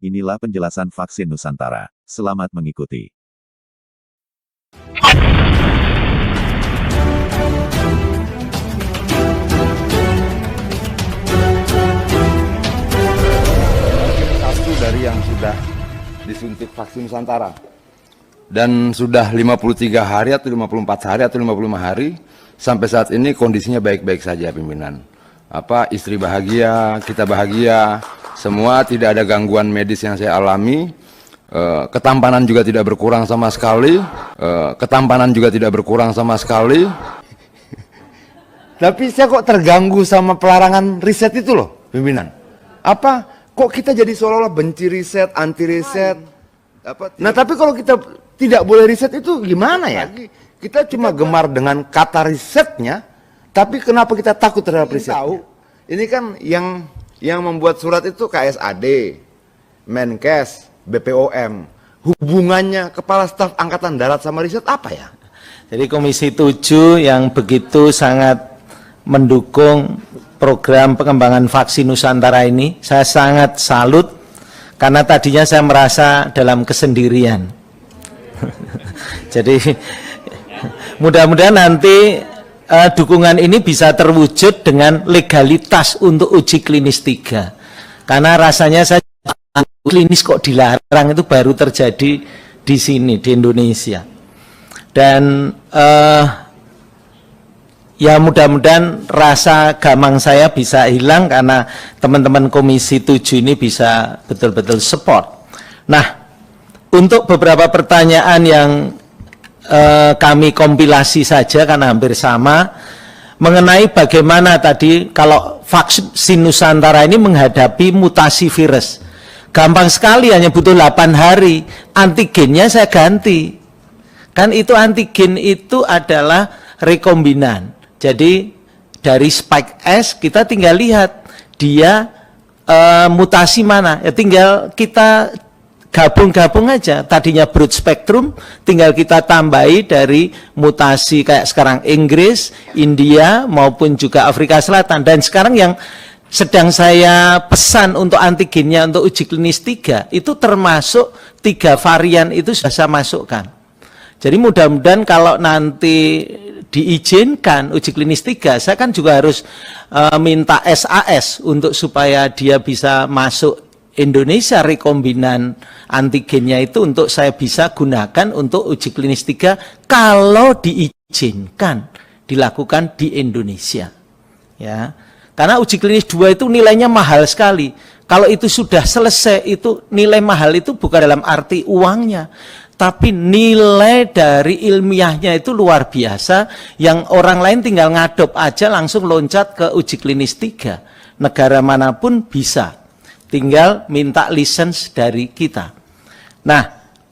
Inilah penjelasan vaksin Nusantara. Selamat mengikuti. Satu dari yang sudah disuntik vaksin Nusantara dan sudah 53 hari atau 54 hari atau 55 hari sampai saat ini kondisinya baik-baik saja pimpinan. Istri bahagia, kita bahagia, semua tidak ada gangguan medis yang saya alami. Ketampanan juga tidak berkurang sama sekali. Tapi saya kok terganggu sama pelarangan riset itu loh, pimpinan. Kok kita jadi seolah-olah benci riset, anti riset? Nah, tapi kalau kita tidak boleh riset itu gimana ya? Kita cuma gemar dengan kata risetnya, tapi kenapa kita takut terhadap riset? Ini kan yang membuat surat itu KSAD, Menkes, BPOM. Hubungannya Kepala Staf Angkatan Darat sama riset apa ya? Jadi Komisi 7 yang begitu sangat mendukung program pengembangan vaksin Nusantara ini, saya sangat salut karena tadinya saya merasa dalam kesendirian. Jadi mudah-mudahan nanti dukungan ini bisa terwujud dengan legalitas untuk uji klinis 3. Karena rasanya saya klinis kok dilarang itu baru terjadi di sini, di Indonesia. Dan ya mudah-mudahan rasa gamang saya bisa hilang karena teman-teman Komisi 7 ini bisa betul-betul support. Nah, untuk beberapa pertanyaan yang kami kompilasi saja karena hampir sama, mengenai bagaimana tadi kalau vaksin Nusantara ini menghadapi mutasi virus. Gampang sekali, hanya butuh 8 hari, antigennya saya ganti. Kan itu antigen itu adalah rekombinan. Jadi dari spike S kita tinggal lihat dia mutasi mana, ya tinggal kita gabung-gabung aja. Tadinya broad spectrum, tinggal kita tambahi dari mutasi kayak sekarang Inggris, India, maupun juga Afrika Selatan. Dan sekarang yang sedang saya pesan untuk antigennya untuk uji klinis 3, itu termasuk 3 varian itu sudah saya masukkan. Jadi mudah-mudahan kalau nanti diizinkan uji klinis 3, saya kan juga harus minta SAS untuk supaya dia bisa masuk Indonesia, rekombinan antigennya itu untuk saya bisa gunakan untuk uji klinis 3 kalau diizinkan dilakukan di Indonesia. Ya. Karena uji klinis 2 itu nilainya mahal sekali. Kalau itu sudah selesai, itu nilai mahal itu bukan dalam arti uangnya, tapi nilai dari ilmiahnya itu luar biasa, yang orang lain tinggal ngadop aja langsung loncat ke uji klinis 3. Negara manapun bisa. Tinggal minta lisensi dari kita. Nah,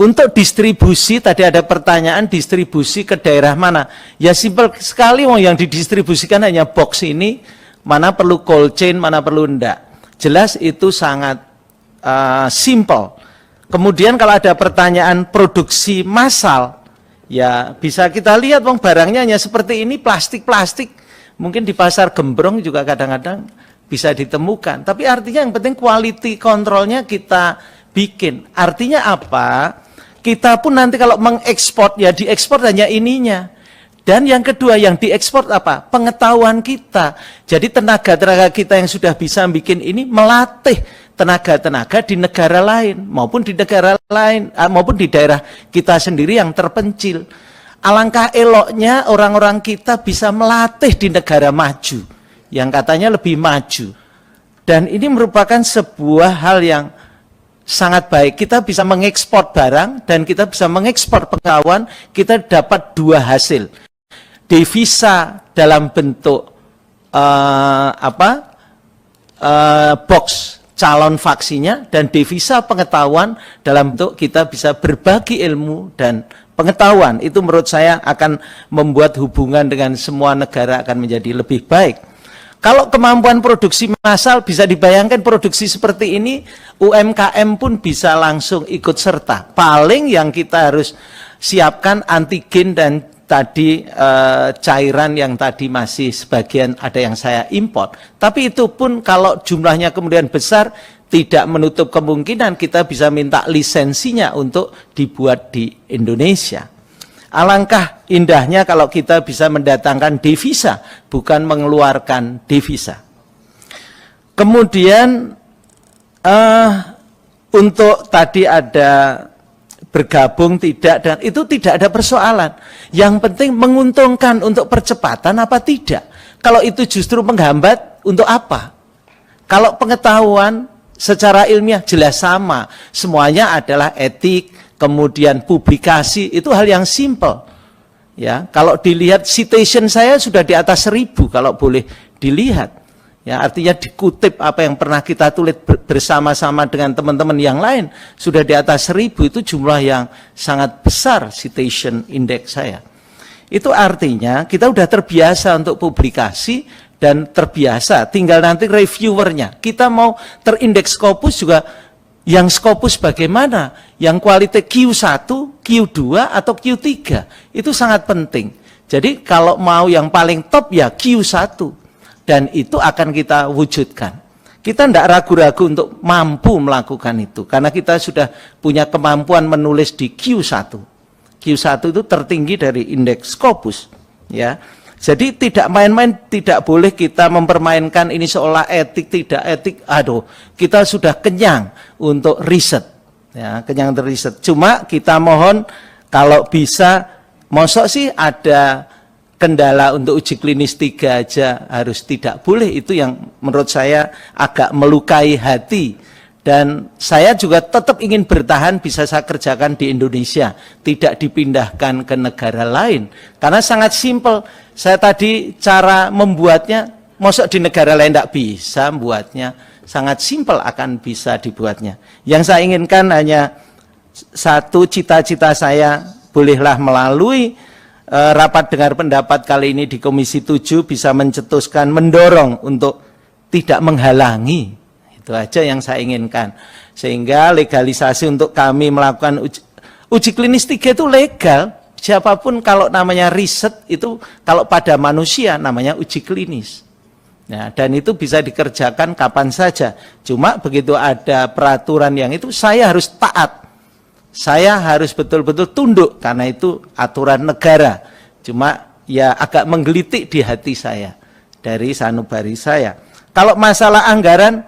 untuk distribusi, tadi ada pertanyaan distribusi ke daerah mana. Ya simpel sekali, yang didistribusikan hanya box ini, mana perlu cold chain, mana perlu enggak. Jelas itu sangat simple. Kemudian kalau ada pertanyaan produksi massal, ya bisa kita lihat barangnya hanya seperti ini, plastik-plastik. Mungkin di pasar Gembrong juga kadang-kadang bisa ditemukan, tapi artinya yang penting quality controlnya kita bikin. Artinya apa? Kita pun nanti kalau mengekspor, ya diekspor hanya ininya. Dan yang kedua yang diekspor apa? Pengetahuan kita. Jadi tenaga-tenaga kita yang sudah bisa bikin ini melatih tenaga-tenaga di negara lain maupun di negara lain maupun di daerah kita sendiri yang terpencil. Alangkah eloknya orang-orang kita bisa melatih di negara maju yang katanya lebih maju. Dan ini merupakan sebuah hal yang sangat baik. Kita bisa mengekspor barang dan kita bisa mengekspor pengetahuan, kita dapat 2 hasil. Devisa dalam bentuk box calon vaksinnya, dan devisa pengetahuan dalam bentuk kita bisa berbagi ilmu dan pengetahuan. Itu menurut saya akan membuat hubungan dengan semua negara akan menjadi lebih baik. Kalau kemampuan produksi massal, bisa dibayangkan produksi seperti ini, UMKM pun bisa langsung ikut serta. Paling yang kita harus siapkan antigen dan tadi cairan yang tadi masih sebagian ada yang saya import. Tapi itu pun kalau jumlahnya kemudian besar, tidak menutup kemungkinan kita bisa minta lisensinya untuk dibuat di Indonesia. Alangkah indahnya kalau kita bisa mendatangkan devisa, bukan mengeluarkan devisa. Kemudian untuk tadi ada bergabung tidak, dan itu tidak ada persoalan. Yang penting menguntungkan untuk percepatan apa tidak. Kalau itu justru menghambat, untuk apa? Kalau pengetahuan secara ilmiah jelas sama, semuanya adalah etik, kemudian publikasi, itu hal yang simple. Ya, kalau dilihat citation saya sudah di atas 1000 kalau boleh dilihat. Ya, artinya dikutip apa yang pernah kita tulis bersama-sama dengan teman-teman yang lain sudah di atas 1000, itu jumlah yang sangat besar citation index saya. Itu artinya kita udah terbiasa untuk publikasi dan terbiasa, tinggal nanti reviewernya. Kita mau terindeks Scopus juga, yang Scopus bagaimana? Yang kualitas Q1, Q2 atau Q3 itu sangat penting. Jadi kalau mau yang paling top ya Q1. Dan itu akan kita wujudkan. Kita tidak ragu-ragu untuk mampu melakukan itu. Karena kita sudah punya kemampuan menulis di Q1. Q1 itu tertinggi dari indeks Scopus. Ya. Jadi tidak main-main, tidak boleh kita mempermainkan ini seolah etik, tidak etik. Aduh, kita sudah kenyang untuk riset. Ya, kenyang untuk riset. Cuma kita mohon kalau bisa, mosok sih ada kendala untuk uji klinis 3 aja harus tidak boleh, itu yang menurut saya agak melukai hati. Dan saya juga tetap ingin bertahan bisa saya kerjakan di Indonesia, tidak dipindahkan ke negara lain. Karena sangat simpel, saya tadi cara membuatnya, mosok di negara lain tidak bisa membuatnya, sangat simpel akan bisa dibuatnya. Yang saya inginkan hanya satu, cita-cita saya bolehlah melalui rapat dengar pendapat kali ini di Komisi 7 bisa mencetuskan, mendorong untuk tidak menghalangi. Itu aja yang saya inginkan. Sehingga legalisasi untuk kami melakukan uji klinis 3 itu legal. Siapapun kalau namanya riset itu kalau pada manusia namanya uji klinis. Nah, dan itu bisa dikerjakan kapan saja. Cuma begitu ada peraturan yang itu saya harus taat. Saya harus betul-betul tunduk karena itu aturan negara. Cuma ya agak menggelitik di hati saya dari sanubari saya. Kalau masalah anggaran,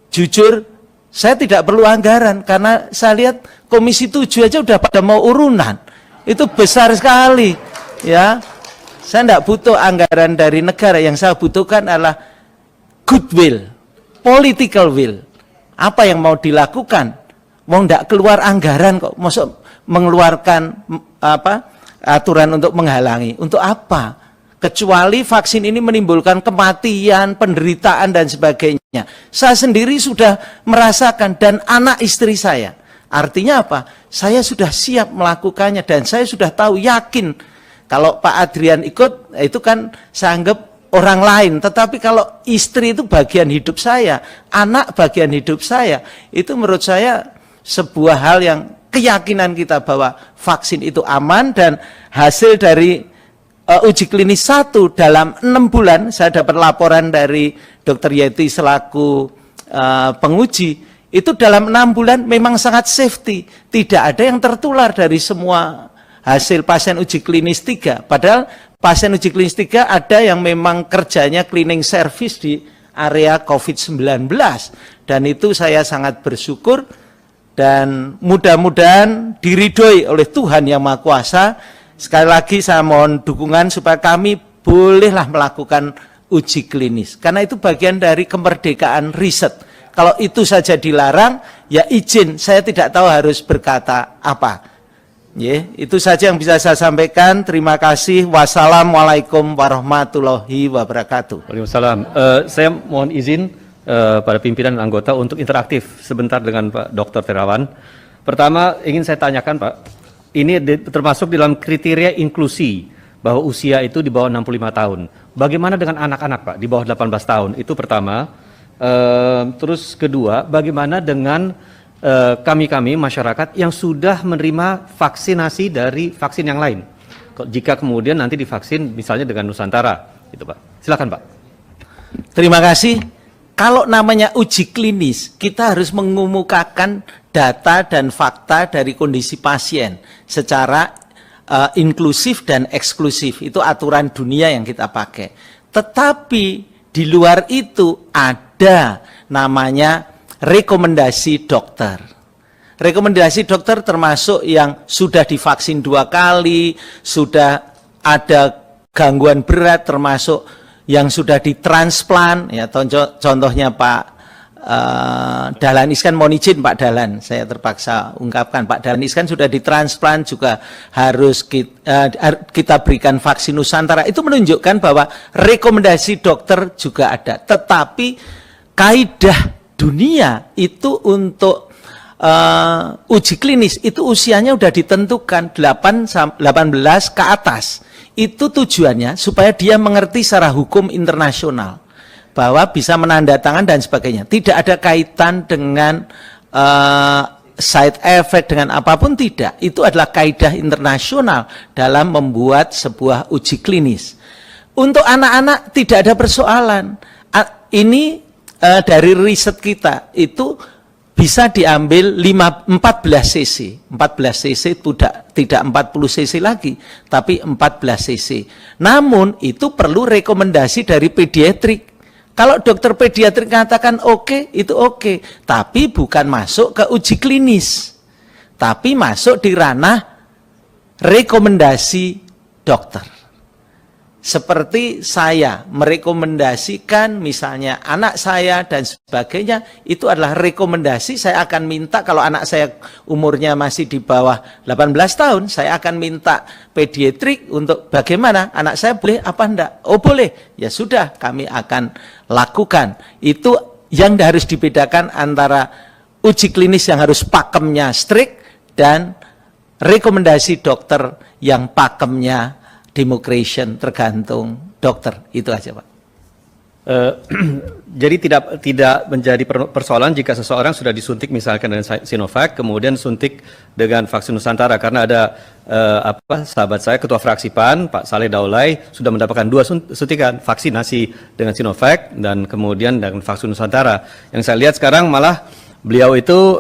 jujur saya tidak perlu anggaran karena saya lihat Komisi 7 aja udah pada mau urunan. Itu besar sekali. Ya, saya tidak butuh anggaran dari negara. Yang saya butuhkan adalah goodwill, political will. Apa yang mau dilakukan? Mau tidak keluar anggaran kok, maksud mengeluarkan aturan untuk menghalangi. Untuk apa? Kecuali vaksin ini menimbulkan kematian, penderitaan dan sebagainya. Saya sendiri sudah merasakan dan anak istri saya. Artinya apa? Saya sudah siap melakukannya dan saya sudah tahu, yakin kalau Pak Adrian ikut, itu kan saya anggap orang lain. Tetapi kalau istri itu bagian hidup saya, anak bagian hidup saya, itu menurut saya sebuah hal yang keyakinan kita bahwa vaksin itu aman. Dan hasil dari uji klinis 1 dalam 6 bulan, saya dapat laporan dari Dr. Yeti selaku penguji, itu dalam 6 bulan memang sangat safety, tidak ada yang tertular dari semua hasil pasien uji klinis 3. Padahal pasien uji klinis 3 ada yang memang kerjanya cleaning service di area COVID-19, dan itu saya sangat bersyukur. Dan mudah-mudahan diridhoi oleh Tuhan Yang Maha Kuasa. Sekali lagi saya mohon dukungan supaya kami bolehlah melakukan uji klinis. Karena itu bagian dari kemerdekaan riset. Kalau itu saja dilarang, ya izin, saya tidak tahu harus berkata apa. Itu saja yang bisa saya sampaikan. Terima kasih. Wassalamualaikum warahmatullahi wabarakatuh. Waalaikumsalam. Saya mohon izin pada pimpinan dan anggota untuk interaktif sebentar dengan Pak Dr. Terawan. Pertama, ingin saya tanyakan Pak, ini termasuk dalam kriteria inklusi bahwa usia itu di bawah 65 tahun. Bagaimana dengan anak-anak Pak di bawah 18 tahun? Itu pertama. Terus kedua, bagaimana dengan kami-kami masyarakat yang sudah menerima vaksinasi dari vaksin yang lain? jika kemudian nanti divaksin misalnya dengan Nusantara, gitu Pak. Silakan Pak. Terima kasih. Kalau namanya uji klinis, kita harus mengemukakan data dan fakta dari kondisi pasien secara inklusif dan eksklusif. Itu aturan dunia yang kita pakai. Tetapi di luar itu ada namanya rekomendasi dokter. Rekomendasi dokter termasuk yang sudah divaksin 2 kali, sudah ada gangguan berat, termasuk yang sudah ditransplant, ya contohnya Pak Dahlan Iskan, mohon izin Pak Dahlan, saya terpaksa ungkapkan, Pak Dahlan Iskan sudah ditransplant juga harus kita berikan vaksin Nusantara. Itu menunjukkan bahwa rekomendasi dokter juga ada, tetapi kaidah dunia itu untuk uji klinis itu usianya sudah ditentukan 18 ke atas. Itu tujuannya supaya dia mengerti secara hukum internasional bahwa bisa menandatangan dan sebagainya. Tidak ada kaitan dengan side effect dengan apapun, tidak. Itu adalah kaidah internasional dalam membuat sebuah uji klinis. Untuk anak-anak tidak ada persoalan. Ini dari riset kita itu bisa diambil 14 cc. 14 cc tidak 40 cc lagi, tapi 14 cc. Namun itu perlu rekomendasi dari pediatrik. Kalau dokter pediatrik katakan oke, itu oke. Tapi bukan masuk ke uji klinis. Tapi masuk di ranah rekomendasi dokter. Seperti saya merekomendasikan misalnya anak saya dan sebagainya, itu adalah rekomendasi. Saya akan minta kalau anak saya umurnya masih di bawah 18 tahun, saya akan minta pediatrik untuk bagaimana anak saya boleh apa enggak. Oh boleh, ya sudah kami akan lakukan. Itu yang harus dibedakan antara uji klinis yang harus pakemnya strict dan rekomendasi dokter yang pakemnya democration, tergantung dokter. Itu aja Pak. Jadi tidak menjadi persoalan jika seseorang sudah disuntik misalkan dengan Sinovac, kemudian suntik dengan vaksin Nusantara, karena ada sahabat saya ketua fraksi PAN Pak Saleh Daulay sudah mendapatkan 2 suntikan vaksinasi dengan Sinovac dan kemudian dengan vaksin Nusantara. Yang saya lihat sekarang malah beliau itu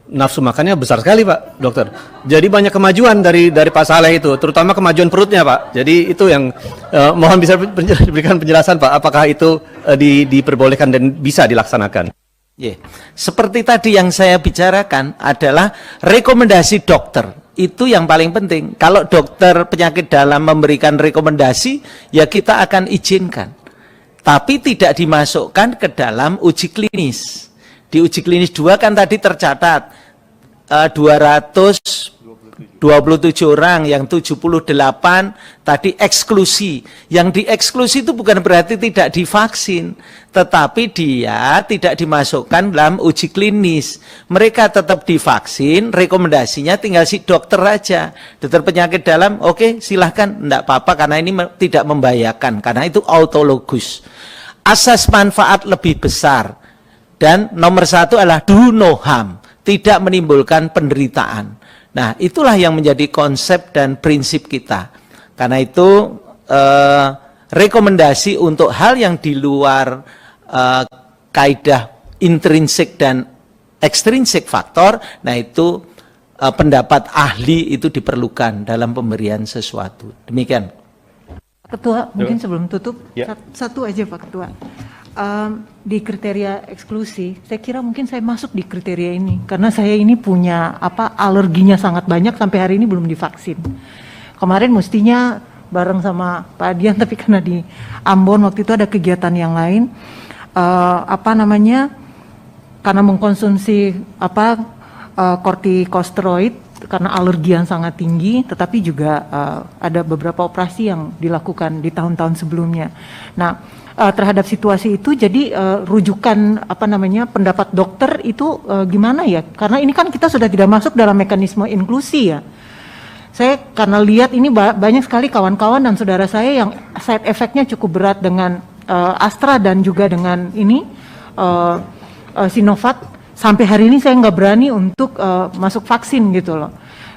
nafsu makannya besar sekali Pak Dokter. Jadi banyak kemajuan dari Pak Saleh itu, terutama kemajuan perutnya Pak. Jadi itu yang mohon bisa diberikan penjelasan Pak, apakah itu diperbolehkan dan bisa dilaksanakan? Yeah. Seperti tadi yang saya bicarakan adalah rekomendasi dokter. Itu yang paling penting. Kalau dokter penyakit dalam memberikan rekomendasi, ya kita akan izinkan. Tapi tidak dimasukkan ke dalam uji klinis. Di uji klinis 2 kan tadi tercatat 227 orang, yang 78 tadi eksklusi. Yang dieksklusi itu bukan berarti tidak divaksin, tetapi dia tidak dimasukkan dalam uji klinis. Mereka tetap divaksin, rekomendasinya tinggal si dokter aja. Dokter penyakit dalam, oke, silahkan, enggak apa-apa karena ini tidak membahayakan, karena itu autologus. Asas manfaat lebih besar. Dan nomor 1 adalah do no harm, tidak menimbulkan penderitaan. Nah, itulah yang menjadi konsep dan prinsip kita. Karena itu rekomendasi untuk hal yang di luar kaidah intrinsik dan ekstrinsik faktor, nah itu pendapat ahli itu diperlukan dalam pemberian sesuatu. Demikian. Ketua, mungkin sebelum tutup, Ya. satu aja Pak Ketua. Di kriteria eksklusi, saya kira mungkin saya masuk di kriteria ini karena saya ini punya alerginya sangat banyak, sampai hari ini belum divaksin. Kemarin mestinya bareng sama Pak Adian, tapi karena di Ambon waktu itu ada kegiatan yang lain, karena mengkonsumsi kortikosteroid karena alergi yang sangat tinggi, tetapi juga ada beberapa operasi yang dilakukan di tahun-tahun sebelumnya. Nah, terhadap situasi itu, jadi rujukan pendapat dokter itu gimana ya? Karena ini kan kita sudah tidak masuk dalam mekanisme inklusi ya. Saya karena lihat ini banyak sekali kawan-kawan dan saudara saya yang side effect-nya cukup berat dengan Astra dan juga dengan ini Sinovac. Sampai hari ini saya nggak berani untuk masuk vaksin gitu loh.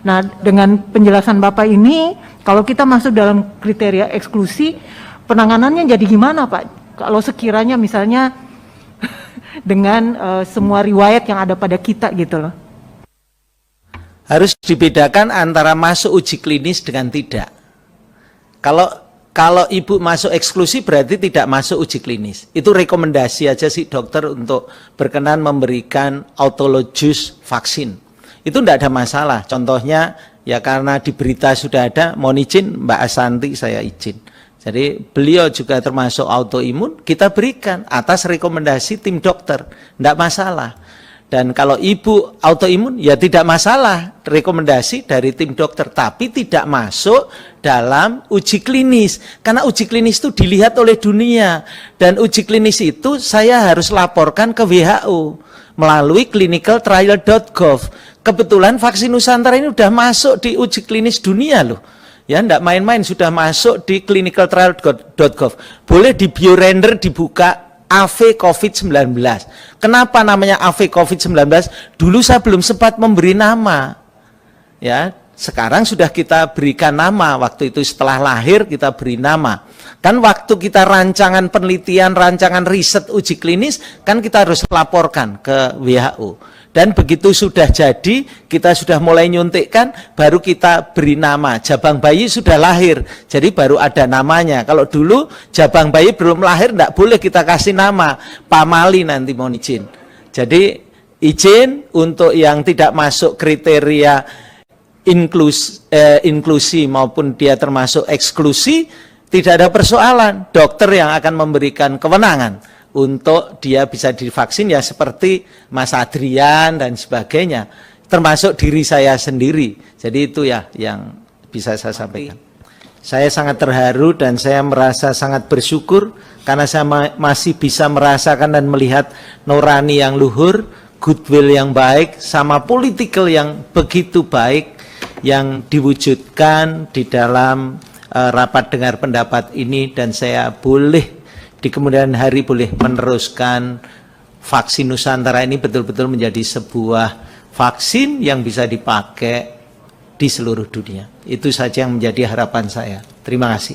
Nah, dengan penjelasan Bapak ini, Kalau kita masuk dalam kriteria eksklusi, penanganannya jadi gimana Pak? Kalau sekiranya misalnya dengan semua riwayat yang ada pada kita gitu loh. Harus dibedakan antara masuk uji klinis dengan tidak. Kalau ibu masuk eksklusi berarti tidak masuk uji klinis. Itu rekomendasi aja sih dokter untuk berkenan memberikan autologous vaksin. Itu tidak ada masalah. Contohnya ya karena di berita sudah ada, mohon izin Mbak Asanti saya izin. Jadi beliau juga termasuk autoimun, kita berikan atas rekomendasi tim dokter, tidak masalah. Dan kalau ibu autoimun ya tidak masalah rekomendasi dari tim dokter, tapi tidak masuk dalam uji klinis. Karena uji klinis itu dilihat oleh dunia, dan uji klinis itu saya harus laporkan ke WHO melalui clinicaltrial.gov. Kebetulan vaksin Nusantara ini sudah masuk di uji klinis dunia loh. Ya, enggak main-main, sudah masuk di clinicaltrial.gov. Boleh di biorender dibuka AV COVID-19. Kenapa namanya AV COVID-19? Dulu saya belum sempat memberi nama. Ya, sekarang sudah kita berikan nama. Waktu itu setelah lahir kita beri nama. Kan waktu kita rancangan penelitian, rancangan riset uji klinis, kan kita harus laporkan ke WHO. Dan begitu sudah jadi, kita sudah mulai nyuntikkan, baru kita beri nama. Jabang bayi sudah lahir, jadi baru ada namanya. Kalau dulu jabang bayi belum lahir, tidak boleh kita kasih nama. Pamali nanti mohon izin. Jadi izin untuk yang tidak masuk kriteria inklusi maupun dia termasuk eksklusi, tidak ada persoalan. Dokter yang akan memberikan kewenangan untuk dia bisa divaksin ya seperti Mas Adrian dan sebagainya, termasuk diri saya sendiri. Jadi itu ya yang bisa saya sampaikan. Saya sangat terharu dan saya merasa sangat bersyukur karena saya masih bisa merasakan dan melihat nurani yang luhur, goodwill yang baik, sama political yang begitu baik yang diwujudkan di dalam rapat dengar pendapat ini, dan saya boleh di kemudian hari boleh meneruskan vaksin Nusantara ini betul-betul menjadi sebuah vaksin yang bisa dipakai di seluruh dunia. Itu saja yang menjadi harapan saya. Terima kasih.